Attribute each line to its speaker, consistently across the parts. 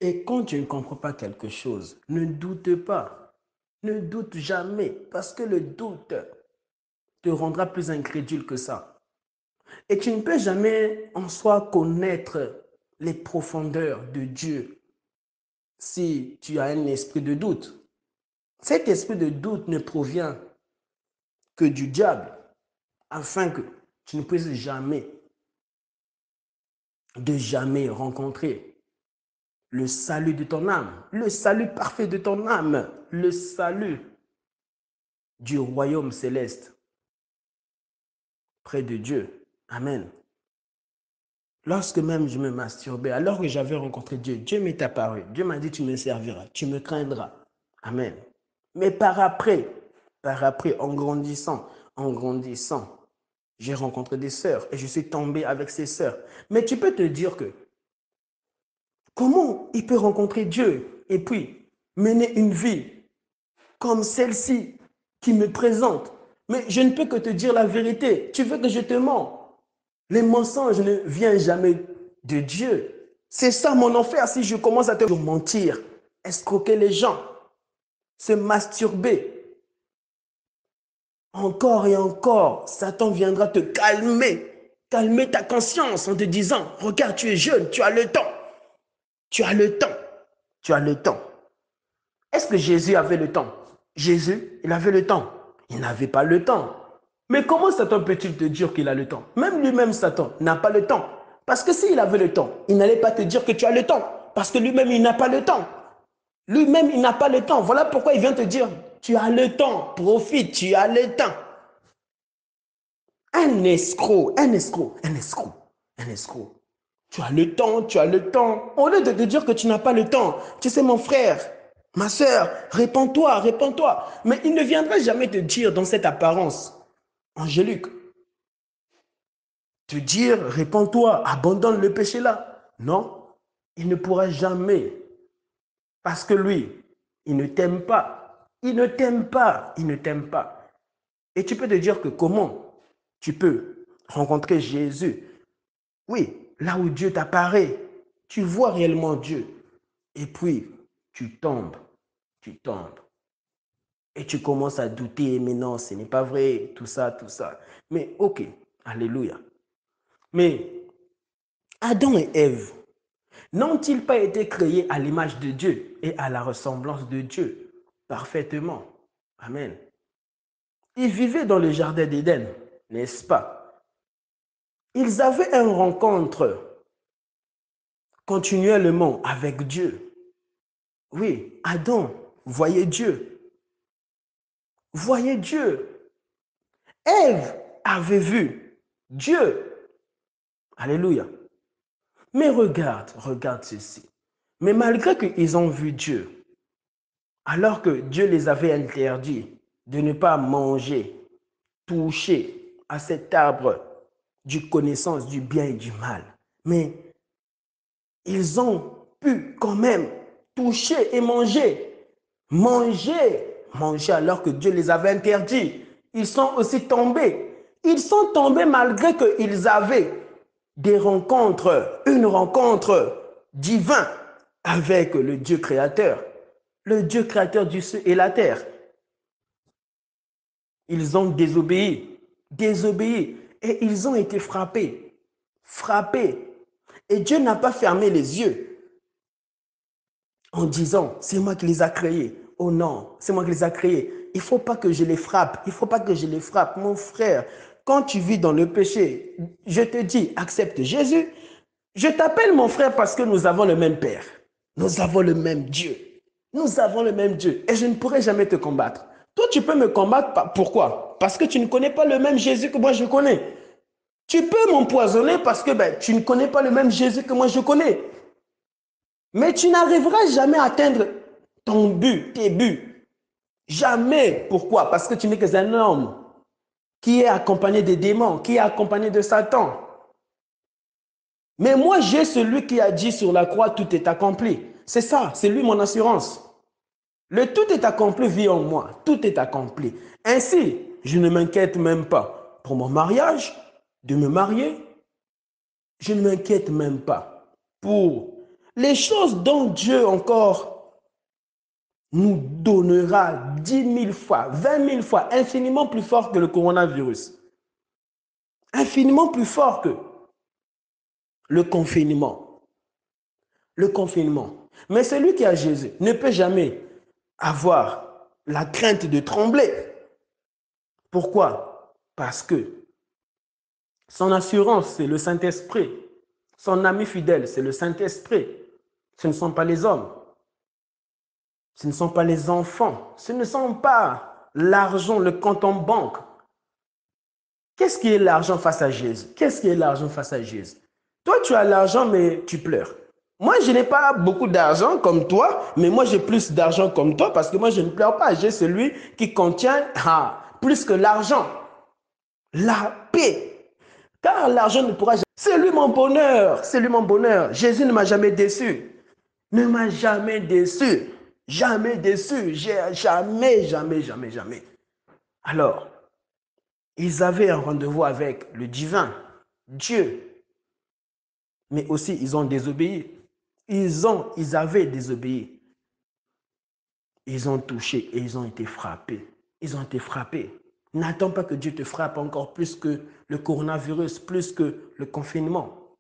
Speaker 1: Et quand tu ne comprends pas quelque chose, ne doute pas. Ne doute jamais, parce que le doute te rendra plus incrédule que ça. Et tu ne peux jamais en soi connaître les profondeurs de Dieu si tu as un esprit de doute. Cet esprit de doute ne provient que du diable, afin que tu ne puisses jamais rencontrer le salut de ton âme, le salut parfait de ton âme, le salut du royaume céleste près de Dieu. Amen. Lorsque même je me masturbais, alors que j'avais rencontré Dieu, Dieu m'est apparu. Dieu m'a dit, tu me serviras, tu me craindras. Amen. Mais par après, en grandissant, j'ai rencontré des sœurs et je suis tombé avec ces sœurs. Mais tu peux te dire que comment il peut rencontrer Dieu et puis mener une vie comme celle-ci qui me présente? Mais je ne peux que te dire la vérité. Tu veux que je te mens? Les mensonges ne viennent jamais de Dieu. C'est ça mon enfer si je commence à te mentir, escroquer les gens, se masturber. Encore et encore, Satan viendra te calmer ta conscience en te disant, regarde, tu es jeune, tu as le temps, tu as le temps, tu as le temps. Est-ce que Jésus avait le temps? Jésus, il avait le temps. Il n'avait pas le temps. Mais comment Satan peut-il te dire qu'il a le temps? Même lui-même, Satan, n'a pas le temps. Parce que s'il avait le temps, il n'allait pas te dire que tu as le temps. Parce que lui-même, il n'a pas le temps. Lui-même, il n'a pas le temps. Voilà pourquoi il vient te dire, tu as le temps, profite, tu as le temps. Un escroc, un escroc, un escroc, un escroc. Tu as le temps, tu as le temps. Au lieu de te dire que tu n'as pas le temps, tu sais, mon frère, ma soeur, réponds-toi, réponds-toi. Mais il ne viendra jamais te dire dans cette apparence angélique, te dire, réponds-toi, abandonne le péché là. Non, il ne pourra jamais. Parce que lui, il ne t'aime pas. Il ne t'aime pas. Il ne t'aime pas. Et tu peux te dire que comment tu peux rencontrer Jésus? Oui, là où Dieu t'apparaît, tu vois réellement Dieu. Et puis, tu tombes, tu tombes. Et tu commences à douter, mais non, ce n'est pas vrai, tout ça, tout ça. Mais ok, alléluia. Mais Adam et Ève, n'ont-ils pas été créés à l'image de Dieu et à la ressemblance de Dieu parfaitement? Amen. Ils vivaient dans le jardin d'Éden, n'est-ce pas? Ils avaient une rencontre continuellement avec Dieu. Oui, Adam voyait Dieu. Voyait Dieu. Ève avait vu Dieu. Alléluia. Mais regarde ceci. Mais malgré qu'ils ont vu Dieu, alors que Dieu les avait interdit de ne pas manger, toucher à cet arbre du connaissance du bien et du mal, mais ils ont pu quand même toucher et manger. Manger alors que Dieu les avait interdits. Ils sont aussi tombés. Ils sont tombés malgré qu'ils avaient une rencontre divine avec le Dieu créateur du ciel et la terre. Ils ont désobéi et ils ont été frappés. Et Dieu n'a pas fermé les yeux en disant, c'est moi qui les a créés. Oh non, c'est moi qui les a créés. Il ne faut pas que je les frappe. Il ne faut pas que je les frappe. Mon frère, quand tu vis dans le péché, je te dis, accepte Jésus. Je t'appelle mon frère parce que nous avons le même Père. Nous avons le même Dieu. Nous avons le même Dieu. Et je ne pourrai jamais te combattre. Toi, tu peux me combattre. Pourquoi? Parce que tu ne connais pas le même Jésus que moi je connais. Tu peux m'empoisonner parce que tu ne connais pas le même Jésus que moi je connais. Mais tu n'arriveras jamais à atteindre ton but, tes buts. Jamais. Pourquoi? Parce que tu n'es qu'un homme qui est accompagné des démons, qui est accompagné de Satan. Mais moi, j'ai celui qui a dit sur la croix, tout est accompli. C'est ça, c'est lui mon assurance. Le tout est accompli vit en moi. Tout est accompli. Ainsi, je ne m'inquiète même pas pour mon mariage, de me marier. Je ne m'inquiète même pas pour Les choses dont Dieu encore nous donnera 10 000 fois, 20 000 fois, infiniment plus fort que le coronavirus. Infiniment plus fort que le confinement. Le confinement. Mais celui qui a Jésus ne peut jamais avoir la crainte de trembler. Pourquoi? Parce que son assurance, c'est le Saint-Esprit. Son ami fidèle, c'est le Saint-Esprit. Ce ne sont pas les hommes. Ce ne sont pas les enfants. Ce ne sont pas l'argent, le compte en banque. Qu'est-ce qui est l'argent face à Jésus? Qu'est-ce qui est l'argent face à Jésus? Toi, tu as l'argent, mais tu pleures. Moi, je n'ai pas beaucoup d'argent comme toi, mais moi, j'ai plus d'argent comme toi parce que moi, je ne pleure pas. J'ai celui qui contient plus que l'argent. La paix. Car l'argent ne pourra jamais... C'est lui mon bonheur. C'est lui mon bonheur. Jésus ne m'a jamais déçu. Ne m'a jamais déçu. Jamais déçu. Jamais, jamais, jamais, jamais. Alors, ils avaient un rendez-vous avec le divin, Dieu. Mais aussi, ils ont désobéi. Ils avaient désobéi. Ils ont touché et ils ont été frappés. Ils ont été frappés. N'attends pas que Dieu te frappe encore plus que le coronavirus, plus que le confinement.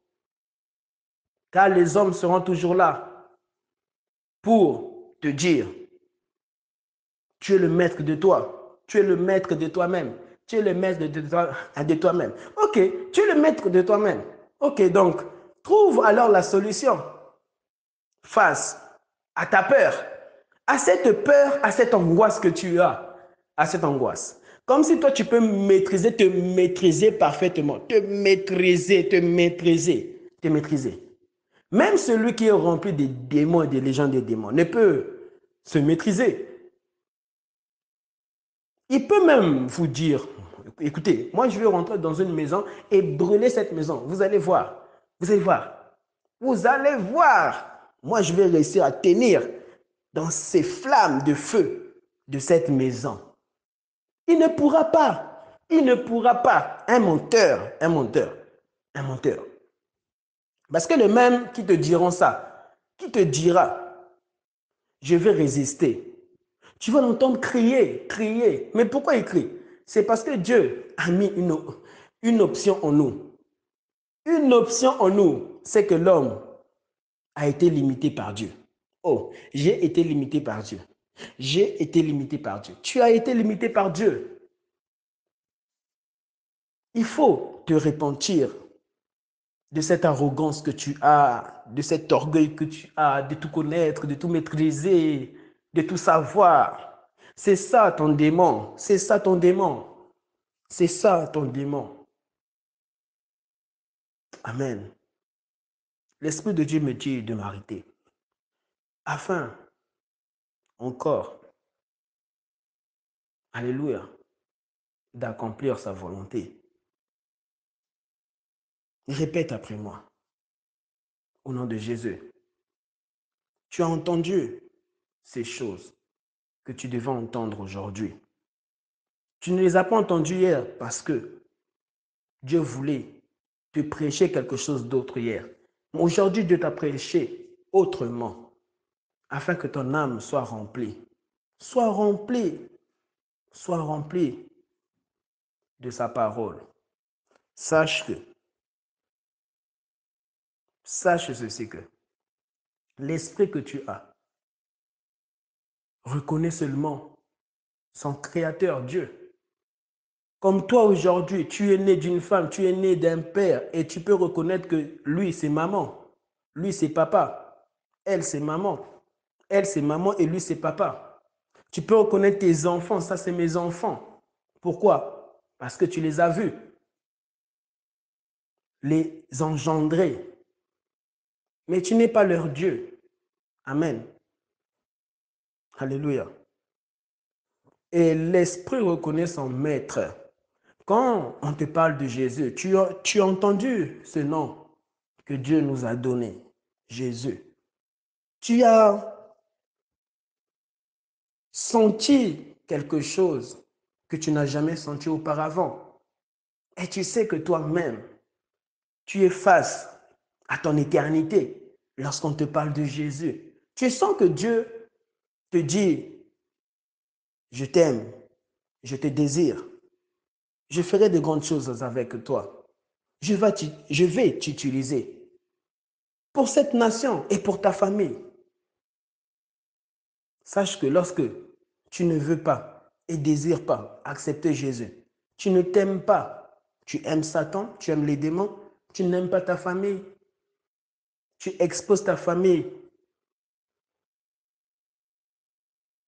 Speaker 1: Car les hommes seront toujours là pour te dire, tu es le maître de toi. Tu es le maître de toi-même. Tu es le maître de toi-même. Ok, tu es le maître de toi-même. Ok, donc, trouve alors la solution face à ta peur, à cette peur, à cette angoisse que tu as, à cette angoisse. Comme si toi, tu peux te maîtriser parfaitement, te maîtriser, te maîtriser, te maîtriser. Même celui qui est rempli des démons et des légions des démons ne peut se maîtriser. Il peut même vous dire, écoutez, moi je vais rentrer dans une maison et brûler cette maison. Vous allez voir, vous allez voir, vous allez voir. Moi je vais réussir à tenir dans ces flammes de feu de cette maison. Il ne pourra pas, il ne pourra pas. Un menteur, un menteur, un menteur. Parce que les mêmes qui te diront ça, qui te dira, je vais résister. Tu vas l'entendre crier, crier. Mais pourquoi il crie? C'est parce que Dieu a mis une option en nous. Une option en nous, c'est que l'homme a été limité par Dieu. Oh, j'ai été limité par Dieu. J'ai été limité par Dieu. Tu as été limité par Dieu. Il faut te repentir de cette arrogance que tu as, de cet orgueil que tu as, de tout connaître, de tout maîtriser, de tout savoir. C'est ça ton démon. C'est ça ton démon. C'est ça ton démon. Amen. L'Esprit de Dieu me dit de m'arrêter. Afin, encore, alléluia, d'accomplir sa volonté. Répète après moi, au nom de Jésus. Tu as entendu ces choses que tu devais entendre aujourd'hui. Tu ne les as pas entendues hier parce que Dieu voulait te prêcher quelque chose d'autre hier. Aujourd'hui, Dieu t'a prêché autrement afin que ton âme soit remplie. Sois remplie, sois remplie de sa parole. Sache ceci que l'esprit que tu as reconnaît seulement son créateur, Dieu. Comme toi aujourd'hui, tu es né d'une femme, tu es né d'un père et tu peux reconnaître que lui, c'est maman, lui, c'est papa, elle, c'est maman, elle, c'est maman et lui, c'est papa. Tu peux reconnaître tes enfants, ça, c'est mes enfants. Pourquoi? Parce que tu les as vus, les engendrer. Mais tu n'es pas leur Dieu. Amen. Alléluia. Et l'esprit reconnaît son maître. Quand on te parle de Jésus, tu as entendu ce nom que Dieu nous a donné, Jésus. Tu as senti quelque chose que tu n'as jamais senti auparavant. Et tu sais que toi-même, tu es face à ton éternité. lorsqu'on te parle de Jésus. Tu sens que Dieu te dit, je t'aime, je te désire, je ferai de grandes choses avec toi. Je vais t'utiliser pour cette nation et pour ta famille. Sache que lorsque tu ne veux pas et désires pas accepter Jésus, tu ne t'aimes pas, tu aimes Satan, tu aimes les démons, tu n'aimes pas ta famille, tu exposes ta famille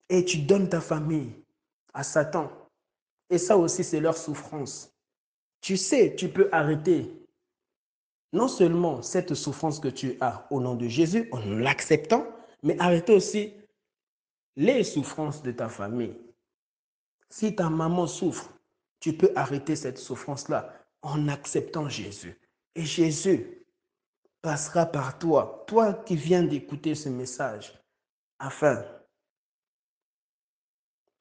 Speaker 1: et tu donnes ta famille à Satan. Et ça aussi, c'est leur souffrance. Tu sais, tu peux arrêter non seulement cette souffrance que tu as au nom de Jésus, en l'acceptant, mais arrêter aussi les souffrances de ta famille. Si ta maman souffre, tu peux arrêter cette souffrance-là en acceptant Jésus. Et Jésus passera par toi, toi qui viens d'écouter ce message, afin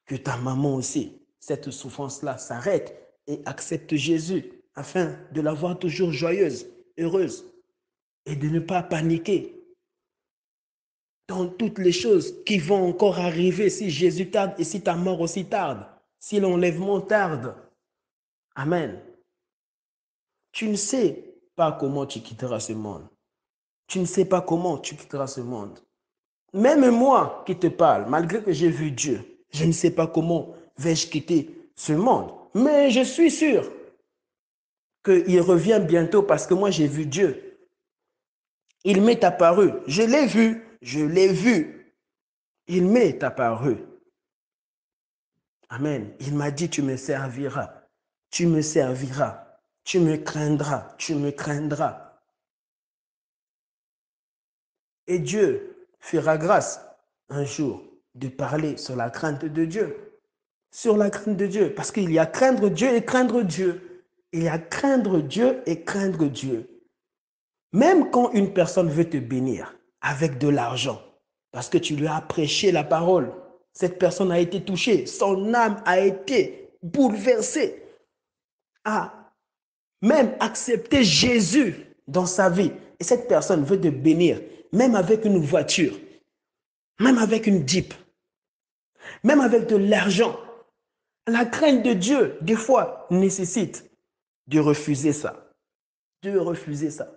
Speaker 1: que ta maman aussi, cette souffrance-là s'arrête et accepte Jésus, afin de la voir toujours joyeuse, heureuse, et de ne pas paniquer dans toutes les choses qui vont encore arriver si Jésus tarde et si ta mort aussi tarde, si l'enlèvement tarde. Amen. Tu ne sais pas comment tu quitteras ce monde. Tu ne sais pas comment tu quitteras ce monde. Même moi qui te parle, malgré que j'ai vu Dieu, je ne sais pas comment vais-je quitter ce monde. Mais je suis sûr qu'il revient bientôt parce que moi j'ai vu Dieu. Il m'est apparu. Je l'ai vu. Je l'ai vu. Il m'est apparu. Amen. Il m'a dit, tu me serviras. Tu me serviras. Tu me craindras. Tu me craindras. Et Dieu fera grâce un jour de parler sur la crainte de Dieu. Sur la crainte de Dieu. Parce qu'il y a craindre Dieu et craindre Dieu. Il y a craindre Dieu et craindre Dieu. Même quand une personne veut te bénir avec de l'argent, parce que tu lui as prêché la parole, cette personne a été touchée, son âme a été bouleversée, a même accepté Jésus dans sa vie. Et cette personne veut te bénir, même avec une voiture, même avec une Jeep, même avec de l'argent. La crainte de Dieu, des fois, nécessite de refuser ça, de refuser ça,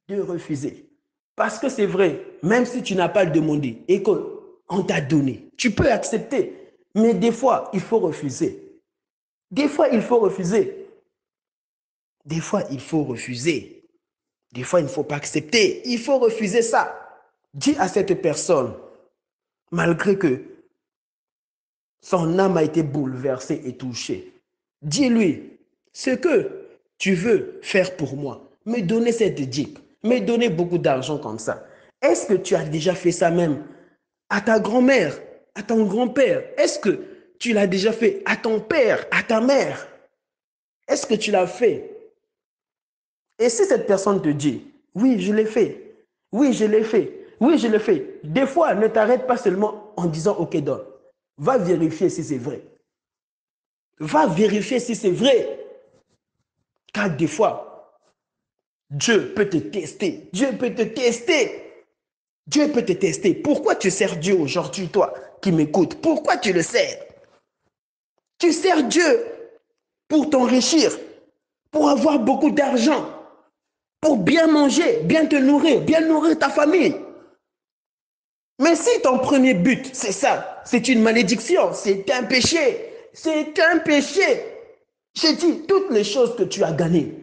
Speaker 1: de refuser. Parce que c'est vrai, même si tu n'as pas demandé et qu'on t'a donné, tu peux accepter. Mais des fois, il faut refuser. Des fois, il faut refuser. Des fois, il faut refuser. Des fois, il ne faut pas accepter. Il faut refuser ça. Dis à cette personne, malgré que son âme a été bouleversée et touchée, dis-lui, ce que tu veux faire pour moi, me donner cette Jeep, me donner beaucoup d'argent comme ça. Est-ce que tu as déjà fait ça même à ta grand-mère, à ton grand-père? Est-ce que tu l'as déjà fait à ton père, à ta mère? Est-ce que tu l'as fait? Et si cette personne te dit, oui, je l'ai fait, oui, je l'ai fait, oui, je l'ai fait, des fois, ne t'arrête pas seulement en disant, ok, donne. Va vérifier si c'est vrai. Va vérifier si c'est vrai. Car des fois, Dieu peut te tester. Dieu peut te tester. Dieu peut te tester. Pourquoi tu sers Dieu aujourd'hui, toi qui m'écoutes? Pourquoi tu le sers? Tu sers Dieu pour t'enrichir, pour avoir beaucoup d'argent, pour bien manger, bien te nourrir, bien nourrir ta famille. Mais si ton premier but, c'est ça, c'est une malédiction, c'est un péché, c'est un péché. J'ai dit toutes les choses que tu as gagnées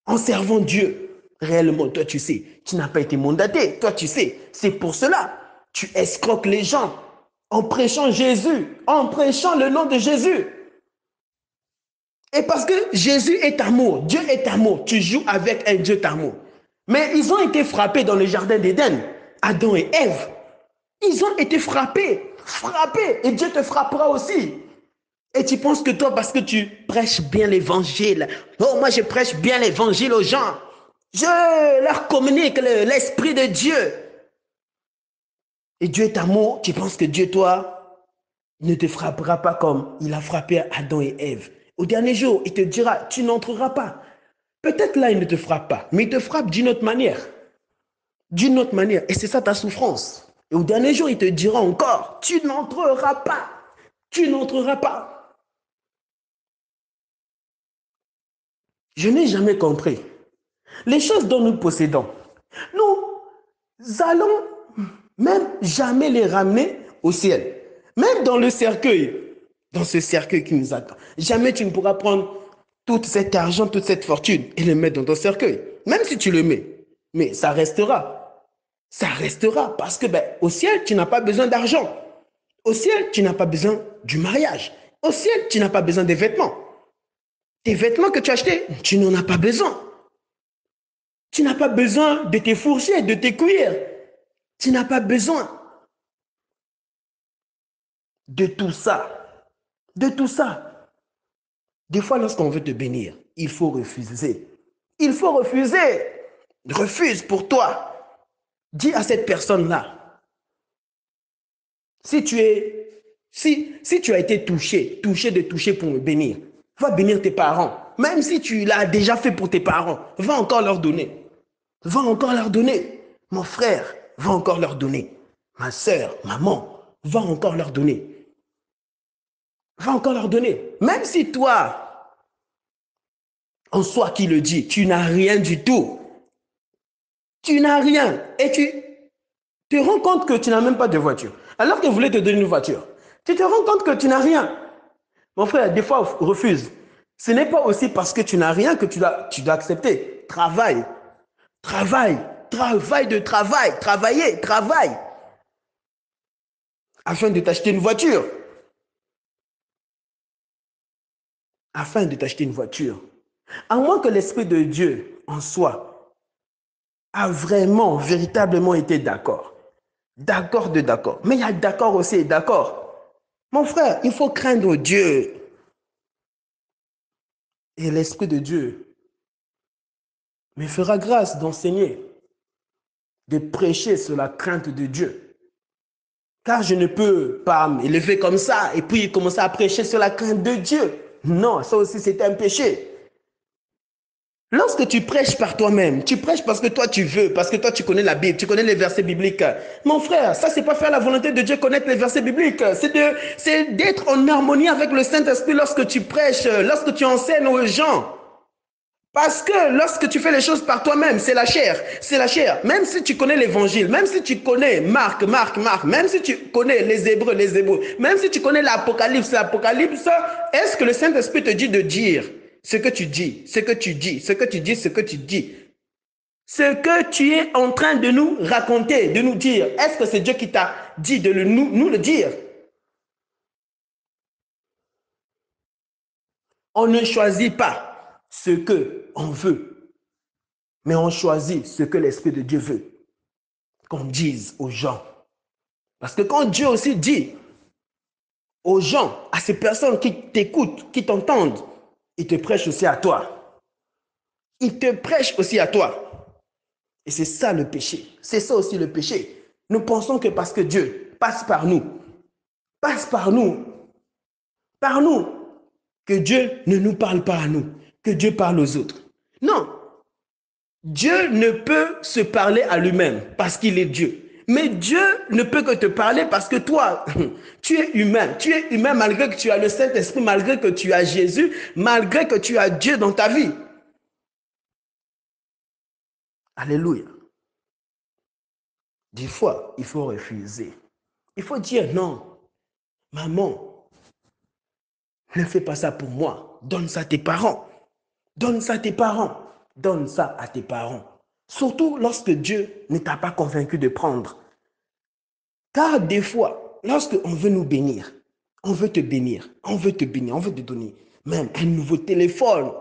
Speaker 1: en servant Dieu. Réellement, toi, tu sais, tu n'as pas été mandaté. Toi, tu sais, c'est pour cela. Tu escroques les gens en prêchant Jésus, en prêchant le nom de Jésus. Et parce que Jésus est amour, Dieu est amour, tu joues avec un Dieu d'amour. Mais ils ont été frappés dans le jardin d'Éden, Adam et Ève. Ils ont été frappés, et Dieu te frappera aussi. Et tu penses que toi, parce que tu prêches bien l'évangile, oh, moi je prêche bien l'évangile aux gens, je leur communique l'esprit de Dieu. Et Dieu est amour, tu penses que Dieu, toi, ne te frappera pas comme il a frappé Adam et Ève. Au dernier jour, il te dira, tu n'entreras pas. Peut-être là, il ne te frappe pas, mais il te frappe d'une autre manière. d'une autre manière. Et c'est ça ta souffrance. Et au dernier jour, il te dira encore, tu n'entreras pas. Tu n'entreras pas. Je n'ai jamais compris. Les choses dont nous possédons, nous allons même jamais les ramener au ciel. Même dans le cercueil, dans ce cercueil qui nous attend. Jamais tu ne pourras prendre tout cet argent, toute cette fortune et le mettre dans ton cercueil. Même si tu le mets. Mais ça restera. Ça restera parce que au ciel, tu n'as pas besoin d'argent. Au ciel, tu n'as pas besoin du mariage. Au ciel, tu n'as pas besoin des vêtements. Tes vêtements que tu as achetés, tu n'en as pas besoin. Tu n'as pas besoin de tes fourchettes, de tes cuillères. Tu n'as pas besoin de tout ça. De tout ça. Des fois, lorsqu'on veut te bénir, il faut refuser. Il faut refuser. Refuse pour toi. Dis à cette personne-là, si tu as été touché de toucher pour me bénir, va bénir tes parents. Même si tu l'as déjà fait pour tes parents, va encore leur donner. Va encore leur donner. Mon frère, va encore leur donner. Ma soeur, maman, va encore leur donner. Va encore leur donner. Même si toi, en soi qui le dit, tu n'as rien du tout. Tu n'as rien. Et tu te rends compte que tu n'as même pas de voiture. Alors que vous voulez te donner une voiture. Tu te rends compte que tu n'as rien. Mon frère, des fois, refuse. Ce n'est pas aussi parce que tu n'as rien que tu dois accepter. Travaille. Travaille. Travaille. Afin de t'acheter une voiture. Afin de t'acheter une voiture. À moins que l'Esprit de Dieu en soi a vraiment, véritablement été d'accord. D'accord. Mais il y a d'accord aussi et d'accord. Mon frère, il faut craindre Dieu. Et l'Esprit de Dieu me fera grâce d'enseigner, de prêcher sur la crainte de Dieu. Car je ne peux pas m'élever comme ça et puis commencer à prêcher sur la crainte de Dieu. Non, ça aussi c'est un péché. Lorsque tu prêches par toi-même, tu prêches parce que toi tu veux, parce que toi tu connais la Bible, tu connais les versets bibliques. Mon frère, ça c'est pas faire la volonté de Dieu, connaître les versets bibliques. C'est d'être en harmonie avec le Saint-Esprit lorsque tu prêches, lorsque tu enseignes aux gens. Parce que lorsque tu fais les choses par toi-même, c'est la chair. Même si tu connais l'évangile, même si tu connais Marc, même si tu connais les Hébreux, même si tu connais l'Apocalypse, est-ce que le Saint-Esprit te dit de dire ce que tu dis, ce que tu es en train de nous raconter, de nous dire, est-ce que c'est Dieu qui t'a dit de nous le dire? On ne choisit pas ce qu'on veut, mais on choisit ce que l'Esprit de Dieu veut qu'on dise aux gens. Parce que quand Dieu aussi dit aux gens, à ces personnes qui t'écoutent, qui t'entendent, il te prêche aussi à toi. Il te prêche aussi à toi. Et c'est ça le péché. C'est ça aussi le péché. Nous pensons que parce que Dieu passe par nous, que Dieu ne nous parle pas à nous, que Dieu parle aux autres. Non. Dieu ne peut se parler à lui-même parce qu'il est Dieu. Mais Dieu ne peut que te parler parce que toi, tu es humain. Tu es humain malgré que tu as le Saint-Esprit, malgré que tu as Jésus, malgré que tu as Dieu dans ta vie. Alléluia. Des fois, il faut refuser. Il faut dire non. Maman, ne fais pas ça pour moi. Donne ça à tes parents. Donne ça à tes parents. Donne ça à tes parents. Surtout lorsque Dieu ne t'a pas convaincu de prendre. Car des fois, lorsqu'on veut nous bénir, on veut te bénir, on veut te donner même un nouveau téléphone,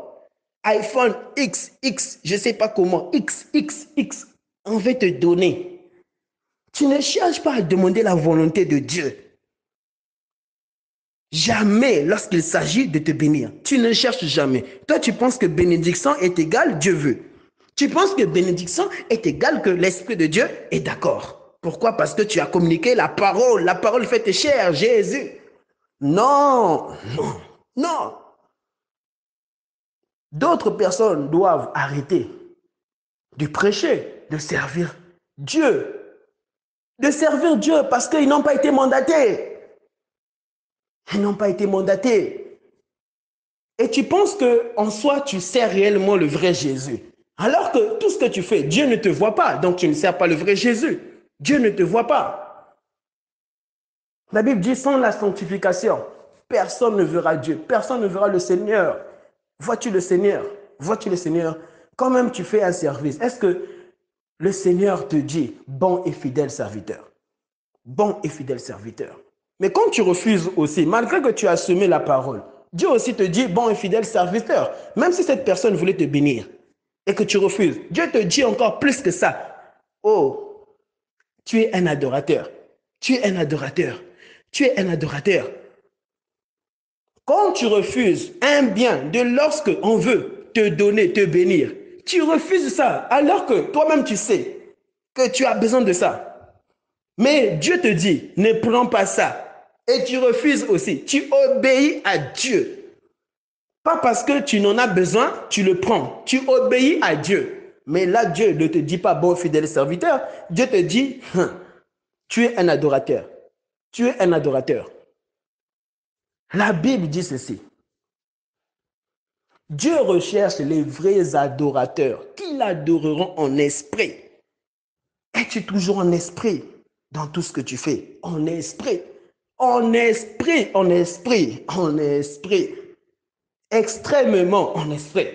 Speaker 1: iPhone XX, je ne sais pas comment, XXX, on veut te donner. Tu ne cherches pas à demander la volonté de Dieu. Jamais lorsqu'il s'agit de te bénir. Tu ne cherches jamais. Toi, tu penses que bénédiction est égale Dieu veut. Tu penses que bénédiction est égale que l'Esprit de Dieu est d'accord. Pourquoi? Parce que tu as communiqué la parole. La parole faite chère, Jésus. Non. D'autres personnes doivent arrêter de prêcher, de servir Dieu, de servir Dieu parce qu'ils n'ont pas été mandatés. Ils n'ont pas été mandatés. Et tu penses qu'en soi, tu sers réellement le vrai Jésus. Alors que tout ce que tu fais, Dieu ne te voit pas. Donc tu ne sers pas le vrai Jésus. Dieu ne te voit pas. La Bible dit, sans la sanctification, personne ne verra Dieu. Personne ne verra le Seigneur. Vois-tu le Seigneur? Vois-tu le Seigneur? Quand même tu fais un service, est-ce que le Seigneur te dit, bon et fidèle serviteur? Bon et fidèle serviteur. Mais quand tu refuses aussi, malgré que tu as semé la parole, Dieu aussi te dit, bon et fidèle serviteur. Même si cette personne voulait te bénir et que tu refuses, Dieu te dit encore plus que ça. Oh, tu es un adorateur. Tu es un adorateur. Tu es un adorateur. Quand tu refuses un bien de lorsque on veut te donner, te bénir, tu refuses ça alors que toi-même tu sais que tu as besoin de ça. Mais Dieu te dit, ne prends pas ça. Et tu refuses aussi. Tu obéis à Dieu. Pas parce que tu n'en as besoin, tu le prends. Tu obéis à Dieu. Mais là, Dieu ne te dit pas, bon fidèle serviteur. Dieu te dit, tu es un adorateur. Tu es un adorateur. La Bible dit ceci. Dieu recherche les vrais adorateurs qui l'adoreront en esprit. Es-tu toujours en esprit dans tout ce que tu fais? En esprit. En esprit, en esprit, en esprit. Extrêmement en esprit.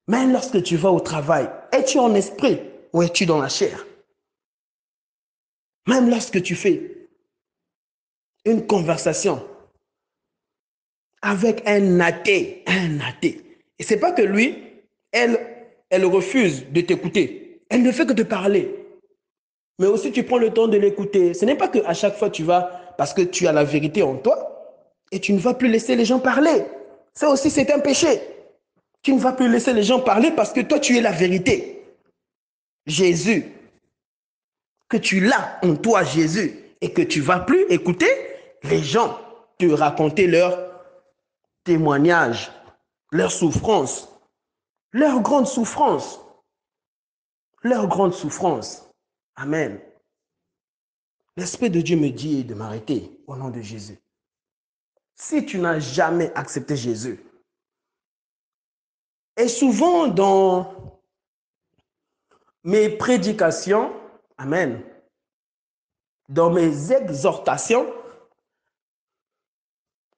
Speaker 1: Même lorsque tu vas au travail, es-tu en esprit ou es-tu dans la chair? Même lorsque tu fais une conversation avec un athée. Et ce n'est pas que lui, elle refuse de t'écouter. Elle ne fait que te parler. Mais aussi, tu prends le temps de l'écouter. Ce n'est pas qu'à chaque fois, tu vas, parce que tu as la vérité en toi, et tu ne vas plus laisser les gens parler. Ça aussi, c'est un péché. Tu ne vas plus laisser les gens parler parce que toi, tu es la vérité. Jésus, que tu l'as en toi, Jésus, et que tu ne vas plus écouter les gens te raconter leurs témoignages, leurs souffrances, leurs grandes souffrances, leurs grandes souffrances. Amen. L'Esprit de Dieu me dit de m'arrêter au nom de Jésus. Si tu n'as jamais accepté Jésus, et souvent dans mes prédications, amen, dans mes exhortations,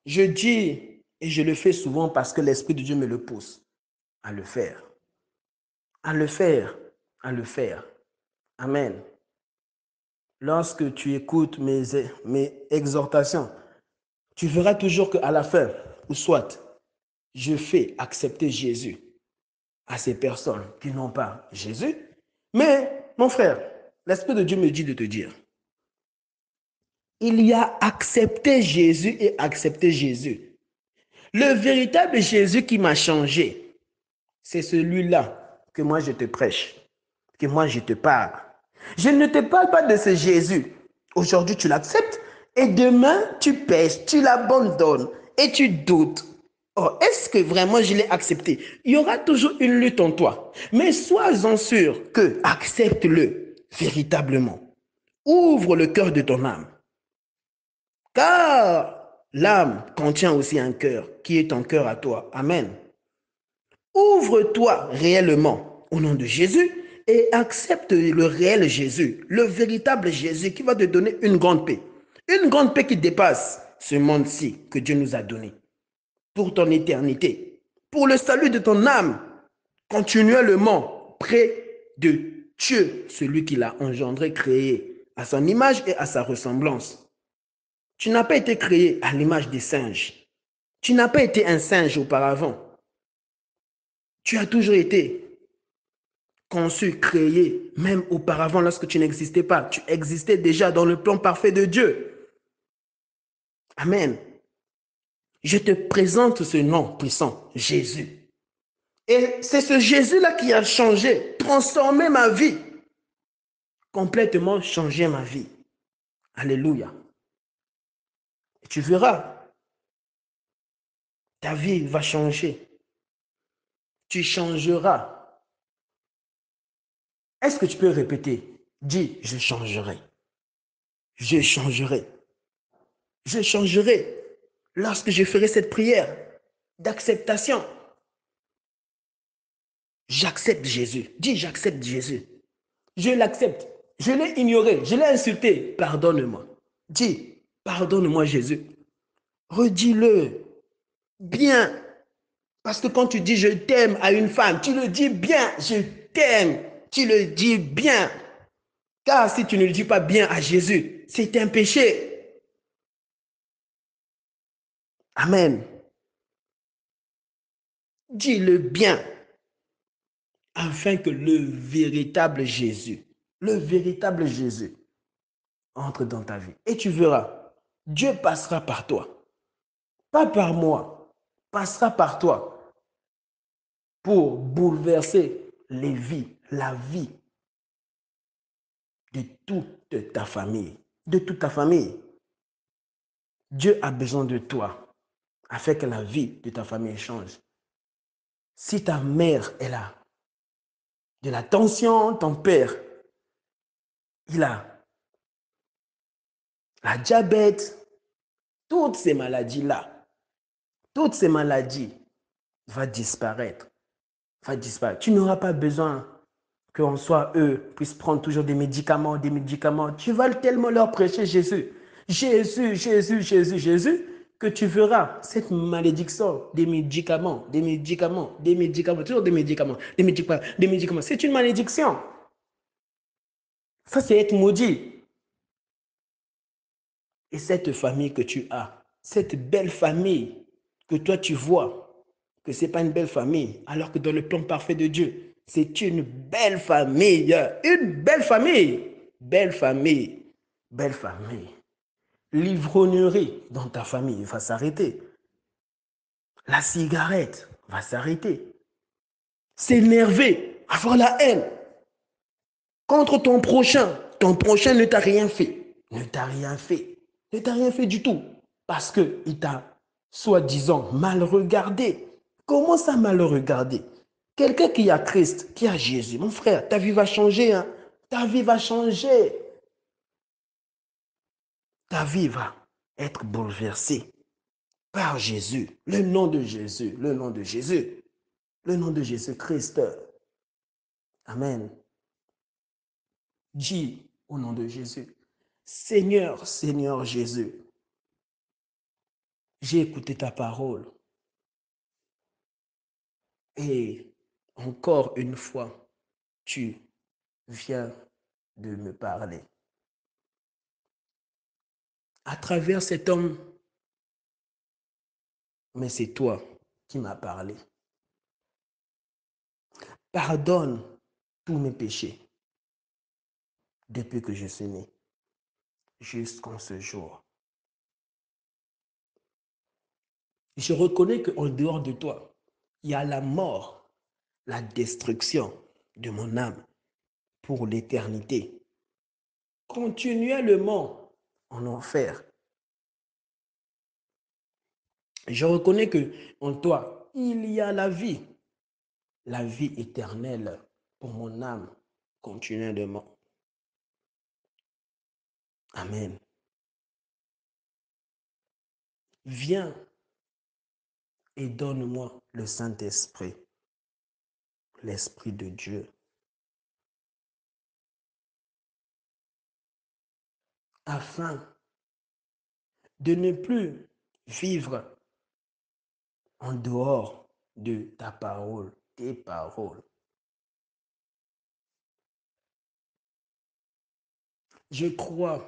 Speaker 1: je dis, et je le fais souvent parce que l'Esprit de Dieu me le pousse, à le faire, à le faire, à le faire. Amen. Lorsque tu écoutes mes exhortations, tu verras toujours qu'à la fin, ou soit, je fais accepter Jésus à ces personnes qui n'ont pas Jésus. Mais, mon frère, l'Esprit de Dieu me dit de te dire, il y a accepté Jésus et accepté Jésus. Le véritable Jésus qui m'a changé, c'est celui-là que moi je te prêche, que moi je te parle. Je ne te parle pas de ce Jésus. Aujourd'hui, tu l'acceptes et demain, tu pèches, tu l'abandonnes et tu doutes. Oh, est-ce que vraiment je l'ai accepté? Il y aura toujours une lutte en toi. Mais sois-en sûr que accepte-le véritablement. Ouvre le cœur de ton âme. Car l'âme contient aussi un cœur qui est ton cœur à toi. Amen. Ouvre-toi réellement au nom de Jésus et accepte le réel Jésus, le véritable Jésus qui va te donner une grande paix. Une grande paix qui dépasse ce monde-ci que Dieu nous a donné pour ton éternité, pour le salut de ton âme, continuellement près de Dieu, celui qui l'a engendré, créé à son image et à sa ressemblance. Tu n'as pas été créé à l'image des singes. Tu n'as pas été un singe auparavant. Tu as toujours été conçu, créé, même auparavant lorsque tu n'existais pas. Tu existais déjà dans le plan parfait de Dieu. Amen. Je te présente ce nom puissant, Jésus. Et c'est ce Jésus-là qui a changé, transformé ma vie. Complètement changé ma vie. Alléluia. Et tu verras, ta vie va changer. Tu changeras. Est-ce que tu peux répéter? Dis, je changerai. Je changerai. Je changerai lorsque je ferai cette prière d'acceptation. J'accepte Jésus. Dis, j'accepte Jésus. Je l'accepte. Je l'ai ignoré. Je l'ai insulté. Pardonne-moi. Dis, pardonne-moi Jésus. Redis-le bien. Parce que quand tu dis je t'aime à une femme, tu le dis bien. Je t'aime. Tu le dis bien. Car si tu ne le dis pas bien à Jésus, c'est un péché. Amen. Dis-le bien. Afin que le véritable Jésus, entre dans ta vie. Et tu verras, Dieu passera par toi, pas par moi, passera par toi pour bouleverser les vies, la vie de toute ta famille, de toute ta famille. Dieu a besoin de toi afin que la vie de ta famille change. Si ta mère est là, de la tension, ton père, il a la diabète, toutes ces maladies-là, toutes ces maladies vont disparaître. Va disparaître. Tu n'auras pas besoin qu'on soit eux, puissent prendre toujours des médicaments, des médicaments. Tu vas tellement leur prêcher Jésus. Jésus, Jésus, Jésus, Jésus, que tu verras cette malédiction des médicaments, des médicaments, des médicaments, toujours des médicaments, des médicaments, des médicaments. C'est une malédiction. Ça, c'est être maudit. Et cette famille que tu as, cette belle famille que toi tu vois, que ce n'est pas une belle famille, alors que dans le plan parfait de Dieu, c'est une belle famille. Une belle famille. Belle famille. Belle famille. L'ivrognerie dans ta famille va s'arrêter. La cigarette va s'arrêter. S'énerver, avoir la haine contre ton prochain. Ton prochain ne t'a rien fait. Ne t'a rien fait. Ne t'a rien fait du tout. Parce qu'il t'a, soi-disant, mal regardé. Comment ça mal regardé? Quelqu'un qui a Christ, qui a Jésus, mon frère, ta vie va changer. Hein? Ta vie va changer. Ta vie va être bouleversée par Jésus. Le nom de Jésus. Le nom de Jésus. Le nom de Jésus-Christ. Amen. Dis au nom de Jésus. Seigneur, Seigneur Jésus, j'ai écouté ta parole et encore une fois, tu viens de me parler. À travers cet homme, mais c'est toi qui m'as parlé. Pardonne tous mes péchés depuis que je suis né jusqu'en ce jour. Je reconnais qu'en dehors de toi, il y a la mort, la destruction de mon âme pour l'éternité. Continuellement en enfer. Je reconnais que en toi, il y a la vie éternelle pour mon âme continuellement. Amen. Viens et donne-moi le Saint-Esprit, l'Esprit de Dieu, afin de ne plus vivre en dehors de ta parole, tes paroles. Je crois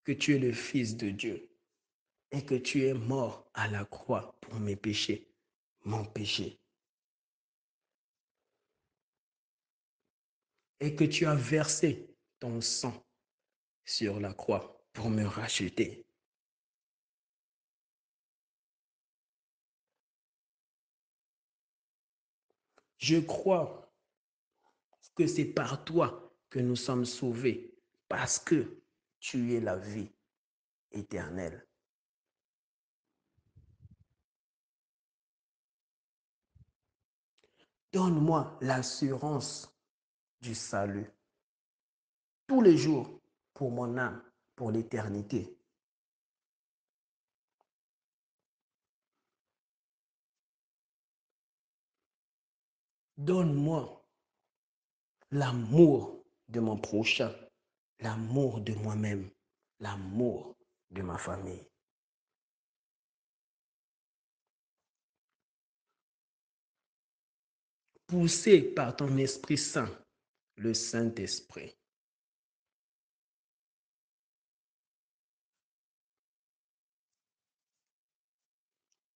Speaker 1: que tu es le Fils de Dieu et que tu es mort à la croix pour mes péchés, mon péché, et que tu as versé ton sang sur la croix pour me racheter. Je crois que c'est par toi que nous sommes sauvés, parce que tu es la vie éternelle. Donne-moi l'assurance du salut. Tous les jours, pour mon âme, pour l'éternité. Donne-moi l'amour de mon prochain, l'amour de moi-même, l'amour de ma famille. Poussé par ton Esprit Saint, le Saint-Esprit.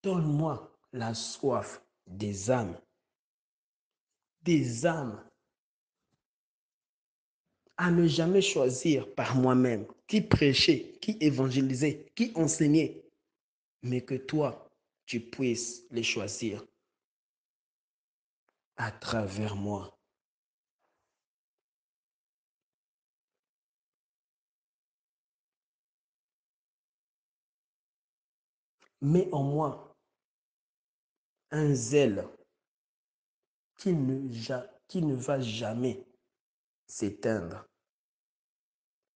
Speaker 1: Donne-moi la soif des âmes à ne jamais choisir par moi-même qui prêcher, qui évangéliser, qui enseigner, mais que toi, tu puisses les choisir à travers moi. Mets en moi un zèle qui ne va jamais s'éteindre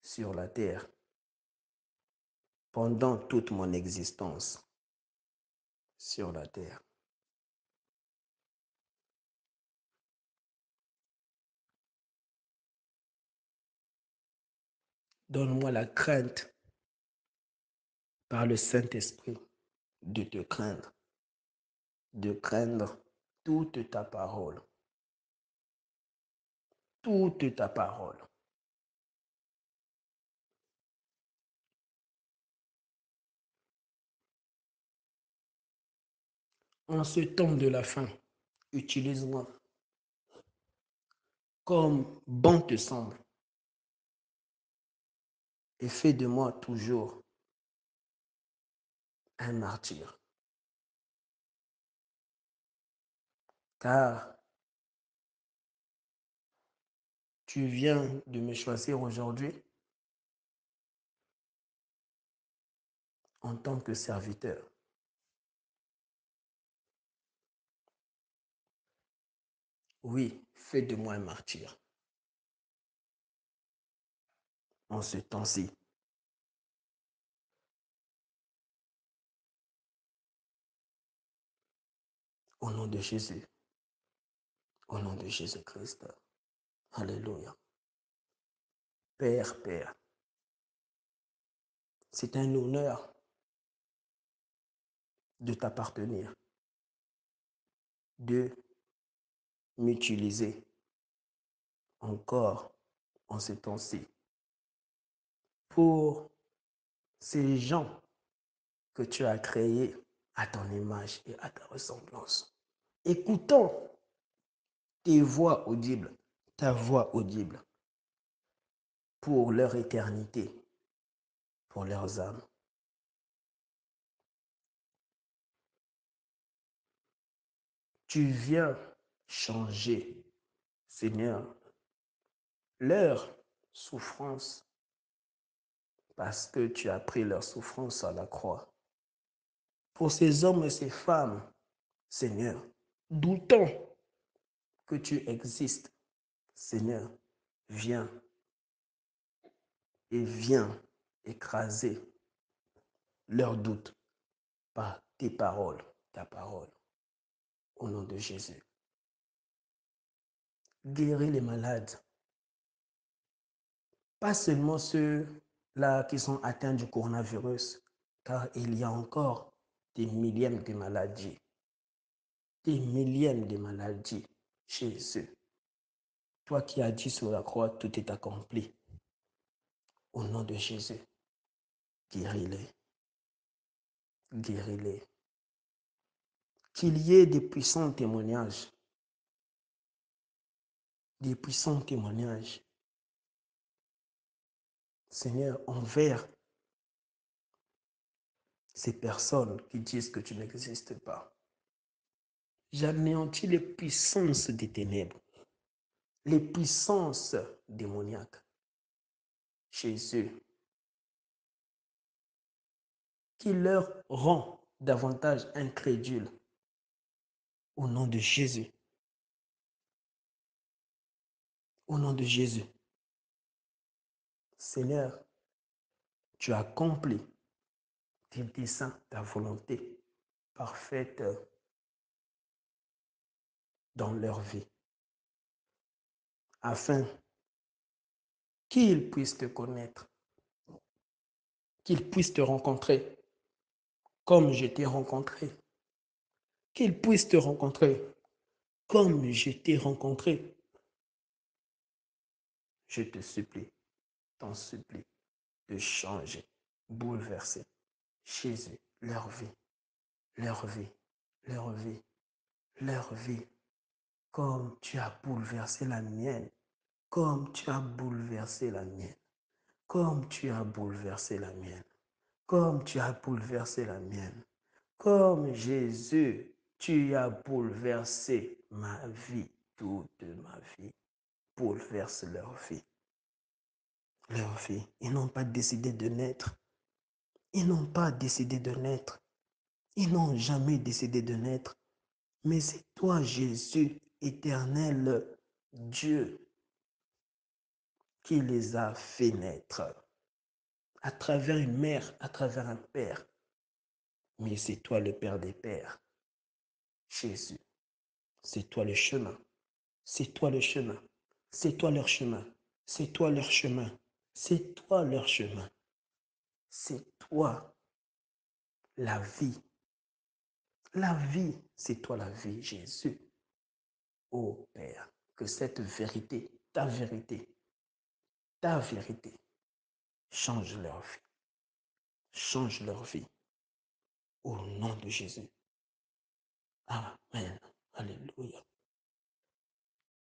Speaker 1: sur la terre pendant toute mon existence sur la terre. Donne-moi la crainte par le Saint-Esprit de te craindre, de craindre toute ta parole, toute ta parole. En ce temps de la fin, utilise-moi comme bon te semble et fais de moi toujours un martyr. Car tu viens de me choisir aujourd'hui en tant que serviteur. Oui, fais de moi un martyr en ce temps-ci. Au nom de Jésus, au nom de Jésus-Christ. Alléluia. Père, c'est un honneur de t'appartenir, de m'utiliser encore en ce temps-ci pour ces gens que tu as créés à ton image et à ta ressemblance. Écoutons tes voix audibles, ta voix audible pour leur éternité, pour leurs âmes. Tu viens changer, Seigneur, leur souffrance parce que tu as pris leur souffrance à la croix. Pour ces hommes et ces femmes, Seigneur, doutant que tu existes, Seigneur, viens et viens écraser leurs doutes par tes paroles, ta parole, au nom de Jésus. Guéris les malades, pas seulement ceux-là qui sont atteints du coronavirus, car il y a encore des millièmes de maladies chez eux. Toi qui as dit sur la croix, tout est accompli. Au nom de Jésus, guéris-les, guéris-les. Qu'il y ait des puissants témoignages, Seigneur, envers ces personnes qui disent que tu n'existes pas. J'anéantis les puissances des ténèbres, les puissances démoniaques chez eux, qui leur rend davantage incrédules. Au nom de Jésus, Au nom de Jésus. Seigneur, tu as accompli tes desseins, ta volonté parfaite dans leur vie, afin qu'ils puissent te connaître, qu'ils puissent te rencontrer comme je t'ai rencontré, qu'ils puissent te rencontrer comme je t'ai rencontré. Je te supplie, t'en supplie, de changer, bouleverser, Jésus, leur vie, leur vie, leur vie, leur vie, comme tu as bouleversé la mienne, comme tu as bouleversé la mienne, comme tu as bouleversé la mienne, comme tu as bouleversé la mienne, comme Jésus, tu as bouleversé ma vie, toute ma vie, bouleverse leur vie. Leur vie. Ils n'ont pas décidé de naître. Ils n'ont pas décidé de naître. Ils n'ont jamais décidé de naître. Mais c'est toi, Jésus, éternel Dieu, qui les a fait naître. À travers une mère, à travers un père. Mais c'est toi le Père des pères. Jésus, c'est toi le chemin. C'est toi le chemin. C'est toi leur chemin. C'est toi leur chemin. C'est toi leur chemin. C'est toi la vie. La vie, c'est toi la vie, Jésus. Ô Père, que cette vérité, ta vérité, change leur vie. Change leur vie. Au nom de Jésus. Amen. Alléluia.